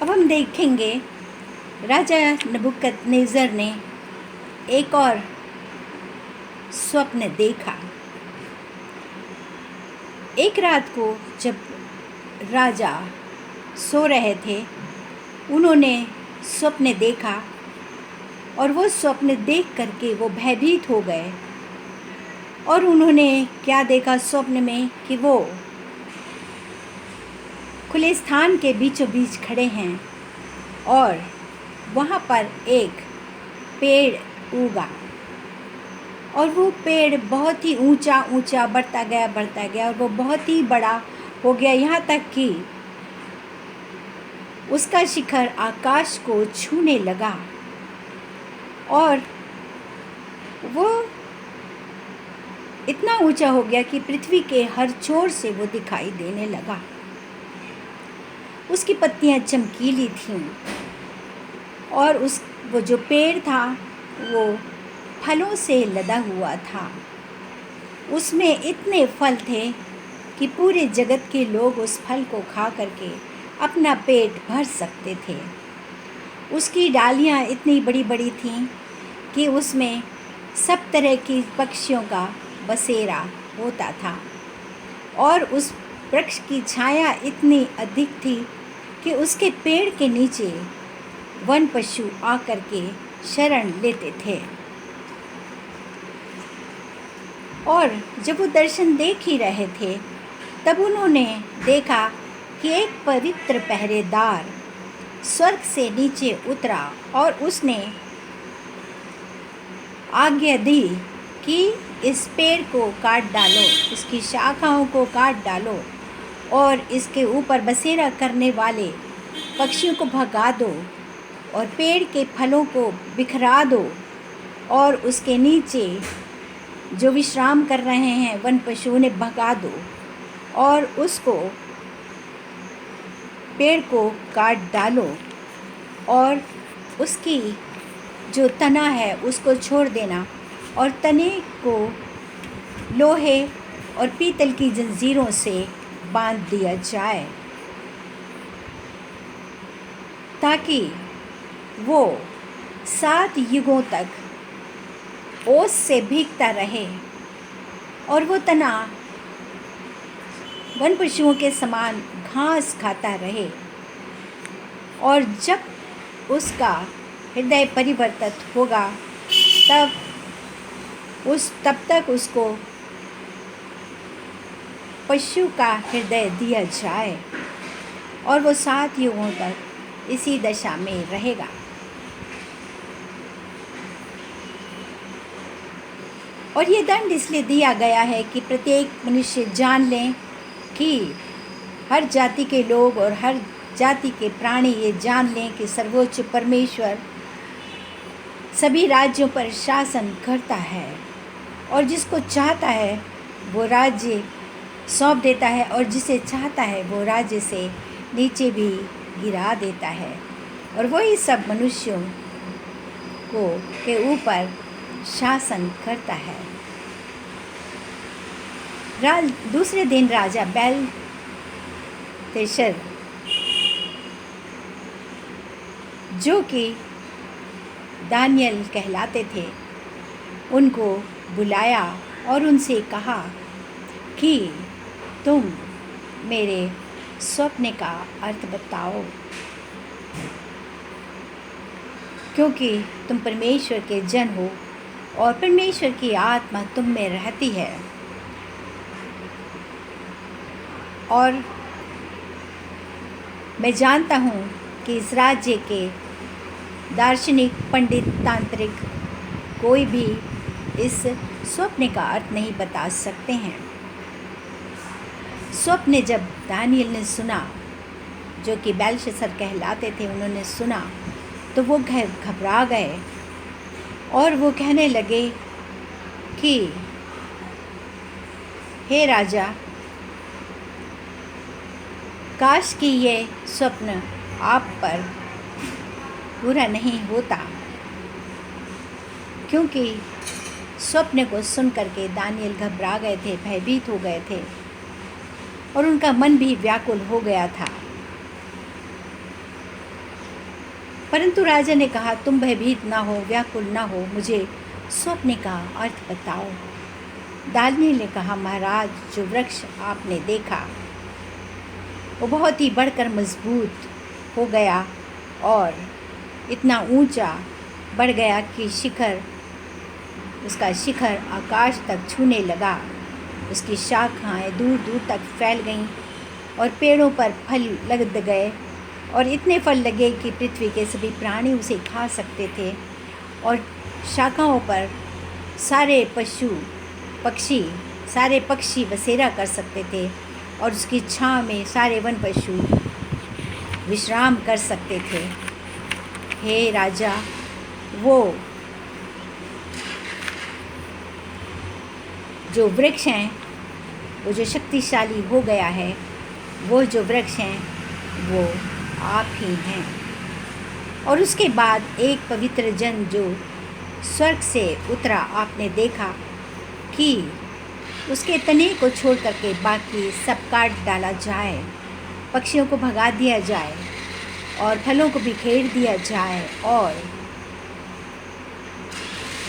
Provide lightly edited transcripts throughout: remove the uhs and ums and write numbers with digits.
अब हम देखेंगे राजा नबूकदनेस्सर ने एक और स्वप्न देखा। एक रात को जब राजा सो रहे थे, उन्होंने स्वप्न देखा और वो स्वप्न देख करके वो भयभीत हो गए। और उन्होंने क्या देखा स्वप्न में कि वो खुले स्थान के बीचों बीच खड़े हैं और वहाँ पर एक पेड़ उगा और वो पेड़ बहुत ही ऊंचा ऊंचा बढ़ता गया और वो बहुत ही बड़ा हो गया, यहाँ तक कि उसका शिखर आकाश को छूने लगा और वो इतना ऊंचा हो गया कि पृथ्वी के हर छोर से वो दिखाई देने लगा। उसकी पत्तियां चमकीली थीं और वो जो पेड़ था वो फलों से लदा हुआ था। उसमें इतने फल थे कि पूरे जगत के लोग उस फल को खा करके अपना पेट भर सकते थे। उसकी डालियां इतनी बड़ी बड़ी थीं कि उसमें सब तरह की पक्षियों का बसेरा होता था और उस वृक्ष की छाया इतनी अधिक थी कि उसके पेड़ के नीचे वन पशु आकर के शरण लेते थे। और जब वो दर्शन देख ही रहे थे, तब उन्होंने देखा कि एक पवित्र पहरेदार स्वर्ग से नीचे उतरा और उसने आज्ञा दी कि इस पेड़ को काट डालो, इसकी शाखाओं को काट डालो और इसके ऊपर बसेरा करने वाले पक्षियों को भगा दो और पेड़ के फलों को बिखरा दो और उसके नीचे जो विश्राम कर रहे हैं वन पशु उन्हें भगा दो और उसको पेड़ को काट डालो और उसकी जो तना है उसको छोड़ देना और तने को लोहे और पीतल की जंजीरों से बांध दिया जाए ताकि वो 7 युगों तक ओस से भीगता रहे और वो तना वन पशुओं के समान घास खाता रहे। और जब उसका हृदय परिवर्तित होगा तब तक उसको पशु का हृदय दिया जाए और वो 7 युगों तक इसी दशा में रहेगा। और ये दंड इसलिए दिया गया है कि प्रत्येक मनुष्य जान लें कि हर जाति के लोग और हर जाति के प्राणी ये जान लें कि सर्वोच्च परमेश्वर सभी राज्यों पर शासन करता है और जिसको चाहता है वो राज्य सौंप देता है और जिसे चाहता है वो राज्य से नीचे भी गिरा देता है और वही सब मनुष्यों को के ऊपर शासन करता है। दूसरे दिन राजा बेलतेशर जो कि दानियल कहलाते थे उनको बुलाया और उनसे कहा कि तुम मेरे स्वप्न का अर्थ बताओ, क्योंकि तुम परमेश्वर के जन हो और परमेश्वर की आत्मा तुम में रहती है और मैं जानता हूँ कि इस राज्य के दार्शनिक पंडित तांत्रिक कोई भी इस स्वप्न का अर्थ नहीं बता सकते हैं। स्वप्न जब दानियल ने सुना, जो कि बेलशस्सर कहलाते थे, उन्होंने सुना तो वो घबरा गए और वो कहने लगे कि हे राजा, काश कि ये स्वप्न आप पर पूरा नहीं होता, क्योंकि स्वप्न को सुन करके दानियल घबरा गए थे, भयभीत हो गए थे और उनका मन भी व्याकुल हो गया था। परंतु राजा ने कहा, तुम भयभीत ना हो, व्याकुल ना हो, मुझे स्वप्न का अर्थ बताओ। दानियेल ने कहा, महाराज, जो वृक्ष आपने देखा वो बहुत ही बढ़कर मजबूत हो गया और इतना ऊंचा बढ़ गया कि उसका शिखर आकाश तक छूने लगा। उसकी शाखाएं दूर दूर तक फैल गईं और पेड़ों पर फल लग गए और इतने फल लगे कि पृथ्वी के सभी प्राणी उसे खा सकते थे। और शाखाओं पर सारे पक्षी बसेरा कर सकते थे और उसकी छांव में सारे वन पशु विश्राम कर सकते थे। हे राजा, वो जो वृक्ष हैं, वो जो शक्तिशाली हो गया है, वो जो वृक्ष हैं वो आप ही हैं। और उसके बाद एक पवित्र जन जो स्वर्ग से उतरा, आपने देखा कि उसके तने को छोड़ करके बाकी सब काट डाला जाए, पक्षियों को भगा दिया जाए और फलों को बिखेर दिया जाए और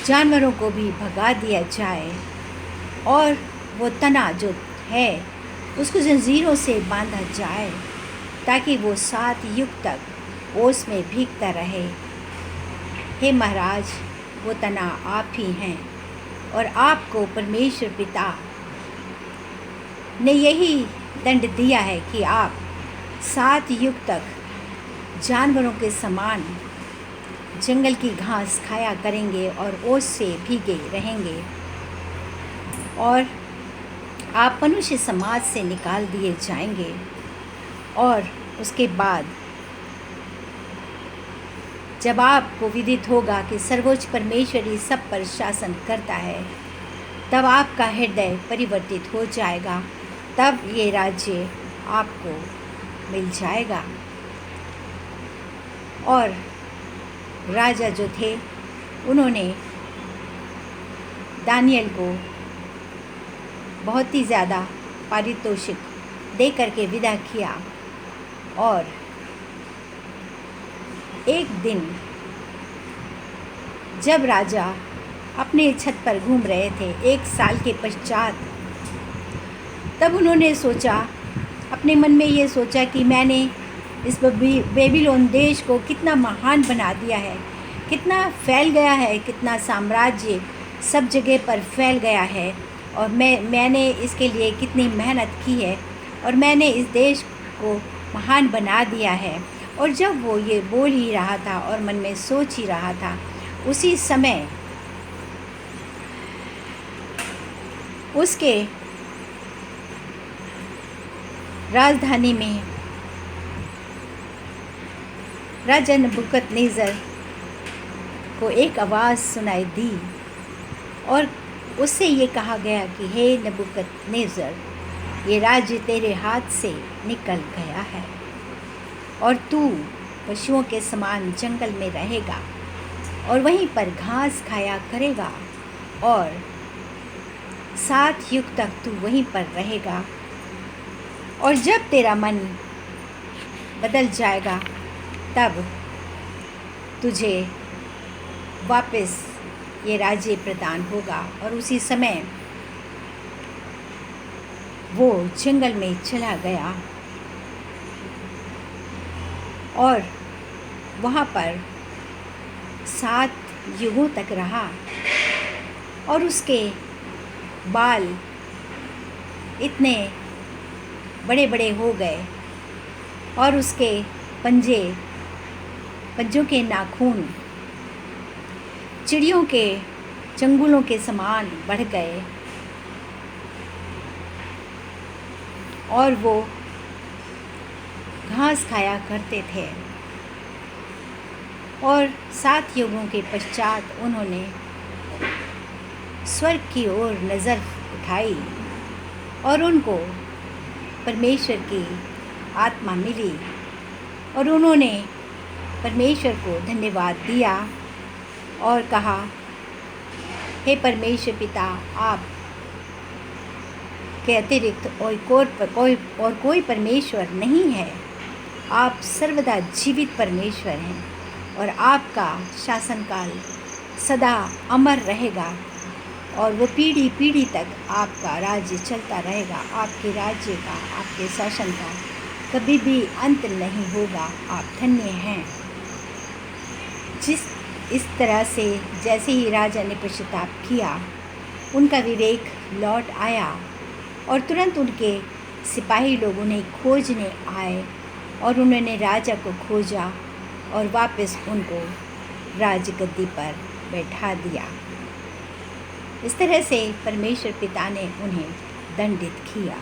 जानवरों को भी भगा दिया जाए। और वो तना जो है उसको जंजीरों से बांधा जाए ताकि वो 7 युग तक ओस में भीगता रहे। हे महाराज, वो तना आप ही हैं और आपको परमेश्वर पिता ने यही दंड दिया है कि आप 7 युग तक जानवरों के समान जंगल की घास खाया करेंगे और ओस से भीगे रहेंगे। और आप मनुष्य समाज से निकाल दिए जाएंगे। और उसके बाद जब आपको विदित होगा कि सर्वोच्च परमेश्वर ही सब पर शासन करता है, तब आपका हृदय परिवर्तित हो जाएगा, तब ये राज्य आपको मिल जाएगा। और राजा जो थे उन्होंने दानियेल को बहुत ही ज़्यादा पारितोषिक दे करके विदा किया। और एक दिन जब राजा अपने छत पर घूम रहे थे 1 साल के पश्चात, तब उन्होंने सोचा, अपने मन में ये सोचा कि मैंने इस बेबीलोन देश को कितना महान बना दिया है, कितना फैल गया है, कितना साम्राज्य सब जगह पर फैल गया है और मैंने इसके लिए कितनी मेहनत की है और मैंने इस देश को महान बना दिया है। और जब वो ये बोल ही रहा था और मन में सोच ही रहा था, उसी समय उसके राजधानी में राजा नबूकदनेस्सर को एक आवाज़ सुनाई दी और उससे ये कहा गया कि हे नबूकदनेस्सर, ये राज्य तेरे हाथ से निकल गया है और तू पशुओं के समान जंगल में रहेगा और वहीं पर घास खाया करेगा और 7 युग तक तू वहीं पर रहेगा। और जब तेरा मन बदल जाएगा तब तुझे वापस ये राज्य प्रदान होगा। और उसी समय वो जंगल में चला गया और वहाँ पर 7 युगों तक रहा और उसके बाल इतने बड़े बड़े हो गए और उसके पंजों के नाखून चिड़ियों के चंगुलों के समान बढ़ गए और वो घास खाया करते थे। और 7 युगों के पश्चात उन्होंने स्वर्ग की ओर नज़र उठाई और उनको परमेश्वर की आत्मा मिली और उन्होंने परमेश्वर को धन्यवाद दिया और कहा, हे परमेश्वर पिता, आप के अतिरिक्त और कोई परमेश्वर नहीं है। आप सर्वदा जीवित परमेश्वर हैं और आपका शासनकाल सदा अमर रहेगा और वो पीढ़ी पीढ़ी तक आपका राज्य चलता रहेगा। आपके राज्य का, आपके शासन का कभी भी अंत नहीं होगा। आप धन्य हैं। इस तरह से जैसे ही राजा ने पश्चाताप किया, उनका विवेक लौट आया और तुरंत उनके सिपाही लोग उन्हें खोजने आए और उन्होंने राजा को खोजा और वापस उनको राजगद्दी पर बैठा दिया। इस तरह से परमेश्वर पिता ने उन्हें दंडित किया।